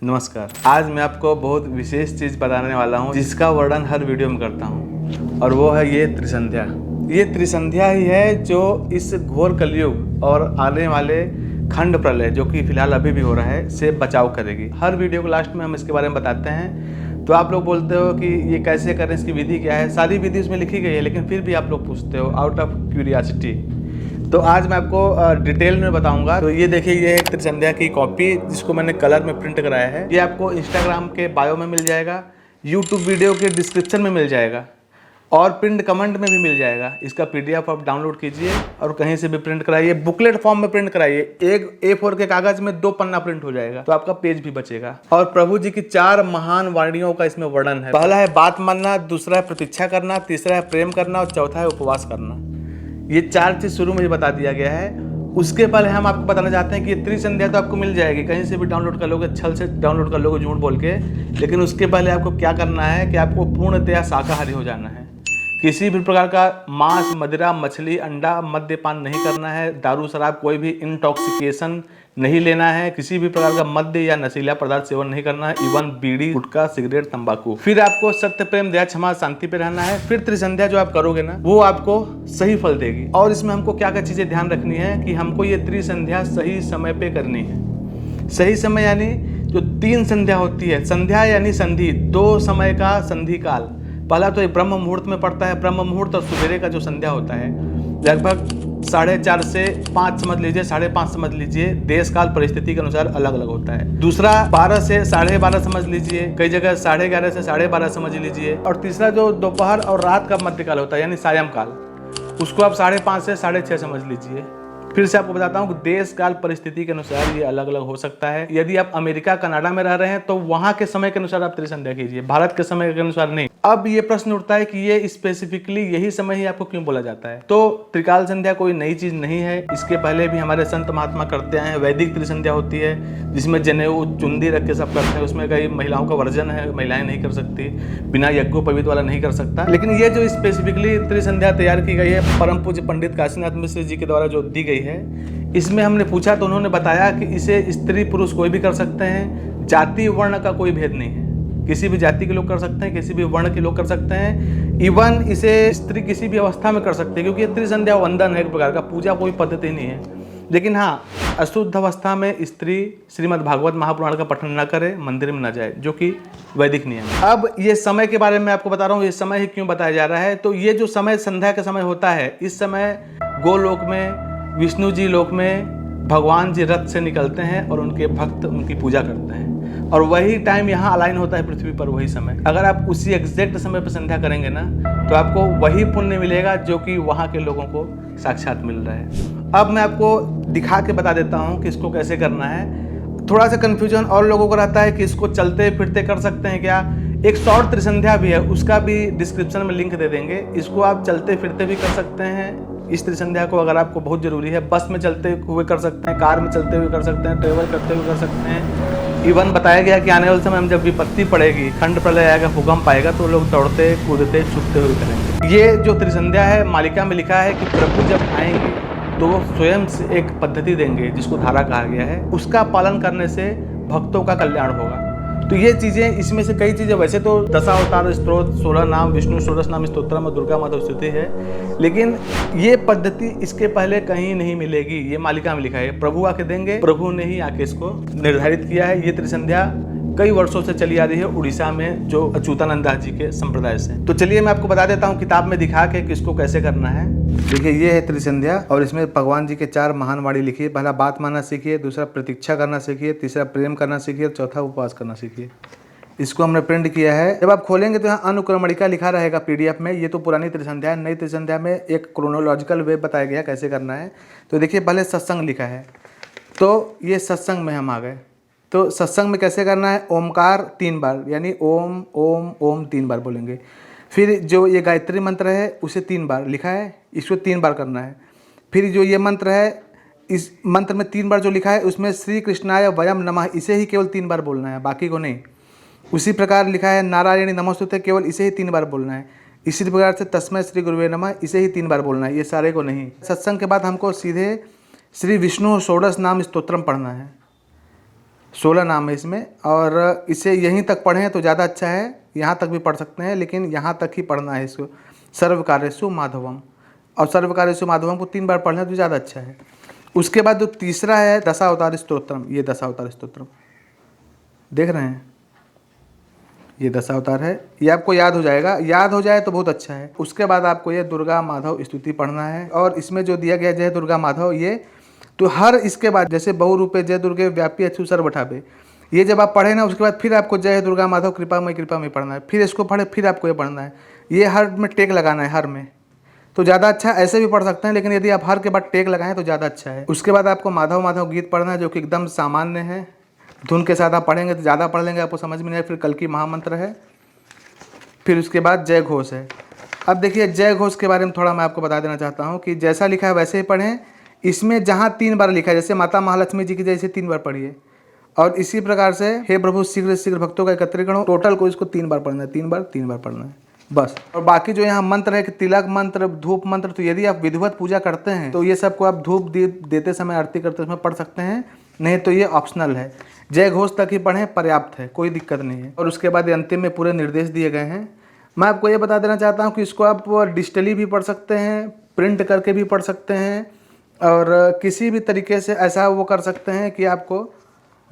नमस्कार। आज मैं आपको बहुत विशेष चीज़ बताने वाला हूँ जिसका वर्णन हर वीडियो में करता हूँ, और वो है ये त्रिसंध्या। ये त्रिसंध्या ही है जो इस घोर कलयुग और आने वाले खंड प्रलय, जो कि फिलहाल अभी भी हो रहा है, से बचाव करेगी। हर वीडियो के लास्ट में हम इसके बारे में बताते हैं। तो आप लोग बोलते हो कि ये कैसे करें, इसकी विधि क्या है। सारी विधि उसमें लिखी गई है, लेकिन फिर भी आप लोग पूछते हो आउट ऑफ क्यूरियोसिटी। तो आज मैं आपको डिटेल में बताऊंगा। तो ये देखिए, ये है त्रिसंध्या की कॉपी जिसको मैंने कलर में प्रिंट कराया है। ये आपको इंस्टाग्राम के बायो में मिल जाएगा, यूट्यूब वीडियो के डिस्क्रिप्शन में मिल जाएगा, और पिंड कमेंट में भी मिल जाएगा। इसका पीडीएफ आप डाउनलोड कीजिए और कहीं से भी प्रिंट कराइए। बुकलेट फॉर्म में प्रिंट कराइए। एक A4 के कागज में 2 पन्ना प्रिंट हो जाएगा, तो आपका पेज भी बचेगा। और प्रभु जी की 4 महान वाणियों का इसमें वर्णन है। पहला है बात मानना, दूसरा है प्रतीक्षा करना, तीसरा है प्रेम करना, और चौथा है उपवास करना। ये 4 चीज शुरू में बता दिया गया है। उसके पहले हम आपको बताना चाहते हैं कि ये त्रिसंध्या तो आपको मिल जाएगी, कहीं से भी डाउनलोड कर लोगे, छल से डाउनलोड कर लोगे, झूठ बोल के। लेकिन उसके पहले आपको क्या करना है कि आपको पूर्णतया शाकाहारी हो जाना है। किसी भी प्रकार का मांस, मदिरा, मछली, अंडा, मद्यपान नहीं करना है। दारू, शराब, कोई भी इंटॉक्सिकेशन नहीं लेना है। किसी भी प्रकार का मद्य या नशीला पदार्थ सेवन नहीं करना है। इवन बीड़ी, गुटखा, सिगरेट, तंबाकू। फिर आपको सत्य, प्रेम, दया, क्षमा, शांति पे रहना है। फिर त्रिसंध्या जो आप करोगे ना, वो आपको सही फल देगी। और इसमें हमको क्या क्या चीजें ध्यान रखनी है कि हमको ये त्रिसंध्या सही समय पे करनी है। सही समय यानी जो 3 संध्या होती है। संध्या यानी संधि, 2 समय का संधि काल। पहला तो ये ब्रह्म मुहूर्त में पड़ता है। ब्रह्म मुहूर्त और सवेरे का जो संध्या होता है, लगभग 4:30 से 5 समझ लीजिए, 5:30 समझ लीजिए। देश काल परिस्थिति के अनुसार अलग अलग होता है। दूसरा 12 से 12:30 समझ लीजिए, कई जगह 11:30 से 12:30 समझ लीजिए। और तीसरा जो दोपहर और रात का मध्यकाल होता है, यानी सायं काल, उसको आप 5:30 से 6:30 समझ लीजिए। फिर से आपको बताता हूँ कि देश काल परिस्थिति के अनुसार ये अलग अलग हो सकता है। यदि आप अमेरिका, कनाडा में रह रहे हैं तो वहां के समय के अनुसार आप त्रिसंध्या कीजिए, भारत के समय के अनुसार नहीं। अब ये प्रश्न उठता है कि ये स्पेसिफिकली यही समय ही आपको क्यों बोला जाता है। तो त्रिकाल संध्या कोई नई चीज नहीं है। इसके पहले भी हमारे संत महात्मा करते हैं। वैदिक त्रिसंध्या होती है जिसमें जनेऊ, चुंदी रख के सब करते हैं। उसमें कई महिलाओं का वर्जन है, महिलाएं नहीं कर सकती, बिना यज्ञोपवीत वाला नहीं कर सकता। लेकिन ये जो स्पेसिफिकली त्रिसंध्या तैयार की गई है परम पूज्य पंडित काशीनाथ मिश्र जी के द्वारा जो दी गई है, इसमें हमने पूछा तो उन्होंने बताया कि इसे स्त्री पुरुष कोई भी कर सकते हैं। जाति वर्ण का कोई भेद नहीं है। किसी भी जाति के लोग कर सकते हैं, किसी भी वर्ण के लोग कर सकते हैं। इवन इसे स्त्री किसी भी अवस्था में कर सकते हैं, क्योंकि ये त्रिसंध्या वंदन है एक प्रकार का, पूजा कोई पद्धति नहीं है। लेकिन हाँ, अशुद्ध अवस्था में स्त्री श्रीमद् भागवत महापुराण का पठन न करे, मंदिर में न जाए, जो कि वैदिक नियम है। अब ये समय के बारे में आपको बता रहा हूँ, ये समय ही क्यों बताया जा रहा है। तो ये जो समय संध्या का समय होता है, इस समय गोलोक में, विष्णु जी लोक में भगवान जी रथ से निकलते हैं और उनके भक्त उनकी पूजा करते हैं। और वही टाइम यहाँ अलाइन होता है पृथ्वी पर, वही समय। अगर आप उसी एग्जैक्ट समय पर संध्या करेंगे ना, तो आपको वही पुण्य मिलेगा जो कि वहाँ के लोगों को साक्षात मिल रहा है। अब मैं आपको दिखा के बता देता हूँ कि इसको कैसे करना है। थोड़ा सा कन्फ्यूजन और लोगों को रहता है कि इसको चलते फिरते कर सकते हैं क्या। एक शॉर्ट त्रिसंध्या भी है, उसका भी डिस्क्रिप्शन में लिंक दे देंगे। इसको आप चलते फिरते भी कर सकते हैं। इस त्रिसंध्या को अगर आपको बहुत जरूरी है, बस में चलते हुए कर सकते हैं, कार में चलते हुए कर सकते हैं, ट्रेवल करते हुए कर सकते हैं। इवन बताया गया कि आने वाले समय में जब विपत्ति पड़ेगी, खंड प्रलय आएगा, भूकंप आएगा, तो लोग दौड़ते, कूदते, छुपते हुए करेंगे। ये जो त्रिसंध्या है, मालिका में लिखा है कि प्रभु जब आएंगे तो वो स्वयं से एक पद्धति देंगे जिसको धारा कहा गया है। उसका पालन करने से भक्तों का कल्याण होगा। तो ये चीजें, इसमें से कई चीजें, वैसे तो 10 अवतार स्त्रोत, 16 नाम, विष्णु 16 नाम स्तोत्रम और दुर्गा माता स्तुति है, लेकिन ये पद्धति इसके पहले कहीं नहीं मिलेगी। ये मालिका में लिखा है, प्रभु आके देंगे। प्रभु ने ही आके इसको निर्धारित किया है। ये त्रिसंध्या कई वर्षों से चली आ रही है उड़ीसा में, जो अच्युतानंद दास जी के संप्रदाय से। तो चलिए मैं आपको बता देता हूँ किताब में दिखा के कि इसको कैसे करना है। देखिए, ये है त्रिसंध्या, और इसमें भगवान जी के 4 महान वाणी लिखी है। पहला बात मानना सीखिए, दूसरा प्रतीक्षा करना सीखिए, तीसरा प्रेम करना सीखिए, चौथा उपवास करना सीखिए। इसको हमने प्रिंट किया है। जब आप खोलेंगे तो यहाँ अनुक्रमणिका लिखा रहेगा पीडीएफ में। ये तो पुरानी त्रिसंध्या है। नई त्रिसंध्या में एक क्रोनोलॉजिकल वे बताया गया कैसे करना है। तो देखिए, पहले सत्संग लिखा है, तो ये सत्संग में हम आ गए। तो सत्संग में कैसे करना है, ओमकार 3 बार, यानी ओम ओम ओम 3 बार बोलेंगे। फिर जो ये गायत्री मंत्र है उसे 3 बार लिखा है, इसको 3 बार करना है। फिर जो ये मंत्र है, इस मंत्र में 3 बार जो लिखा है उसमें श्री कृष्णाय वयम नमः, इसे ही केवल 3 बार बोलना है, बाकी को नहीं। उसी प्रकार लिखा है नारायणी नमोस्तुते, केवल इसे ही 3 बार बोलना है। इसी प्रकार से तस्मै श्री गुरुवे नमः, इसे ही 3 बार बोलना है, ये सारे को नहीं। सत्संग के बाद हमको सीधे श्री विष्णु षोडश नाम स्तोत्रम पढ़ना है। 16 नाम है इसमें, और इसे यहीं तक पढ़ें तो ज़्यादा अच्छा है। यहाँ तक भी पढ़ सकते हैं, लेकिन यहाँ तक ही पढ़ना है इसको। सर्वकार्येषु माधवम, और सर्वकार्येषु माधवम को 3 बार पढ़ना तो ज़्यादा अच्छा है। उसके बाद जो तीसरा है दशावतार स्तोत्रम, ये दशावतार स्तोत्रम देख रहे हैं, ये दशावतार है। ये आपको याद हो जाएगा, याद हो जाए तो बहुत अच्छा है। उसके बाद आपको ये दुर्गा माधव स्तुति पढ़ना है, और इसमें जो दिया गया जय दुर्गा माधव, ये तो हर इसके बाद जैसे बहु रूपे जय दुर्गे व्यापी अच्यु सर्वठापे, ये जब आप पढ़े ना, उसके बाद फिर आपको जय दुर्गा माधव कृपा में पढ़ना है, फिर इसको पढ़े, फिर आपको ये पढ़ना है। ये हर में टेक लगाना है, हर में तो ज़्यादा अच्छा। ऐसे भी पढ़ सकते हैं, लेकिन यदि आप हर के बाद टेक लगाएं तो ज़्यादा अच्छा है। उसके बाद आपको माधव माधव गीत पढ़ना है, जो कि एकदम सामान्य है। धुन के साथ आप पढ़ेंगे तो ज़्यादा पढ़ लेंगे, आपको समझ में नहीं आए। फिर कल की महामंत्र है, फिर उसके बाद जय घोष है। अब देखिए जय घोष के बारे में थोड़ा मैं आपको बता देना चाहता हूँ कि जैसा लिखा है वैसे ही पढ़ें। इसमें जहाँ 3 बार लिखा है, जैसे माता महालक्ष्मी जी की जैसे 3 बार पढ़िए, और इसी प्रकार से हे प्रभु शीघ्र शीघ्र भक्तों का एकत्रीकरण हो, टोटल को इसको 3 बार पढ़ना है, 3 बार पढ़ना है बस। और बाकी जो यहाँ मंत्र है कि तिलक मंत्र, धूप मंत्र, तो यदि आप विधिवत पूजा करते हैं तो ये सबको आप धूप देते समय, आरती करते समय पढ़ सकते हैं, नहीं तो ये ऑप्शनल है। जय घोष तक ही पढ़ें, पर्याप्त है, कोई दिक्कत नहीं है। और उसके बाद अंतिम में पूरे निर्देश दिए गए हैं। मैं आपको ये बता देना चाहता हूँ कि इसको आप डिजिटली भी पढ़ सकते हैं, प्रिंट करके भी पढ़ सकते हैं, और किसी भी तरीके से ऐसा वो कर सकते हैं कि आपको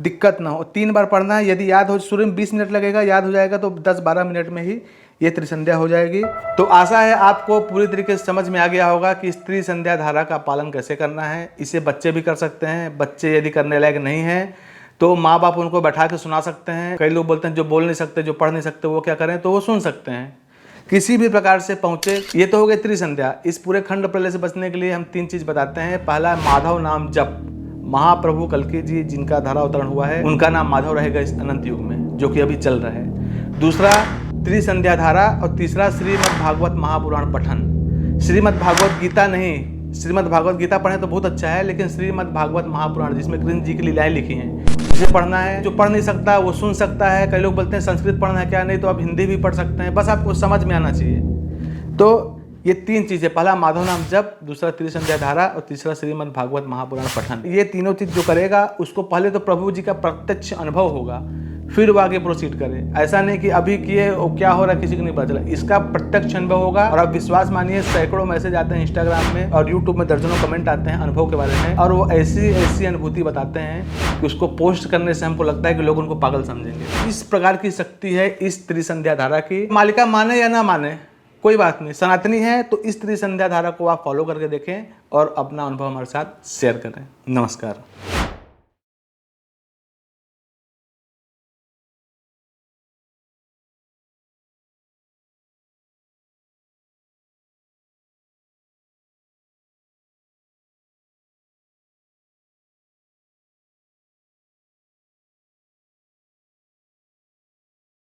दिक्कत ना हो। 3 बार पढ़ना है। यदि याद हो, शुरू में 20 मिनट लगेगा, याद हो जाएगा तो 10-12 मिनट में ही ये त्रिसंध्या हो जाएगी। तो आशा है आपको पूरी तरीके से समझ में आ गया होगा कि इस त्रिसंध्या धारा का पालन कैसे करना है। इसे बच्चे भी कर सकते हैं। बच्चे यदि करने लायक नहीं हैं तो माँ बाप उनको बैठा के सुना सकते हैं। कई लोग बोलते हैं जो बोल नहीं सकते, जो पढ़ नहीं सकते, वो क्या करें, तो वो सुन सकते हैं, किसी भी प्रकार से पहुँचे। ये तो हो गई त्रिसंध्या। इस पूरे खंड प्रलय से बचने के लिए हम 3 चीज़ बताते हैं। पहला, माधव नाम जप। महाप्रभु कल्कि जी जिनका धारा अवतरण हुआ है, उनका नाम माधव रहेगा इस अनंत युग में, जो कि अभी चल रहा है। दूसरा, त्रिसंध्या धारा, और तीसरा श्रीमद् भागवत महापुराण पठन। श्रीमद् भागवत गीता नहीं, श्रीमद् भागवत गीता पढ़ें तो बहुत अच्छा है, लेकिन श्रीमद् भागवत महापुराण जिसमें कृष्ण जी की लीलाएं लिखी हैं, उसे पढ़ना है। जो पढ़ नहीं सकता वो सुन सकता है। कई लोग बोलते हैं संस्कृत पढ़ना है क्या, नहीं तो आप हिंदी भी पढ़ सकते हैं, बस आपको समझ में आना चाहिए। तो ये 3 चीज़ें, पहला माधव नाम जप, दूसरा त्रिसंध्या धारा, और तीसरा श्रीमद् भागवत महापुराण पठन। ये तीनों चीज़ जो करेगा उसको पहले तो प्रभु जी का प्रत्यक्ष अनुभव होगा, फिर वो आगे प्रोसीड करे। ऐसा नहीं कि अभी किए और क्या हो रहा है किसी को नहीं पता चला। इसका प्रत्यक्ष अनुभव होगा। और आप विश्वास मानिए, सैकड़ों मैसेज आते हैं इंस्टाग्राम में और यूट्यूब में, दर्जनों कमेंट आते हैं अनुभव के बारे में, और वो ऐसी अनुभूति बताते हैं कि उसको पोस्ट करने से हमको लगता है कि लोग उनको पागल समझेंगे। इस प्रकार की शक्ति है इस त्रिसंध्या धारा की। मालिका माने या ना माने कोई बात नहीं, सनातनी है तो इस त्रिसंध्या धारा को आप फॉलो करके देखें और अपना अनुभव हमारे साथ शेयर करें। नमस्कार।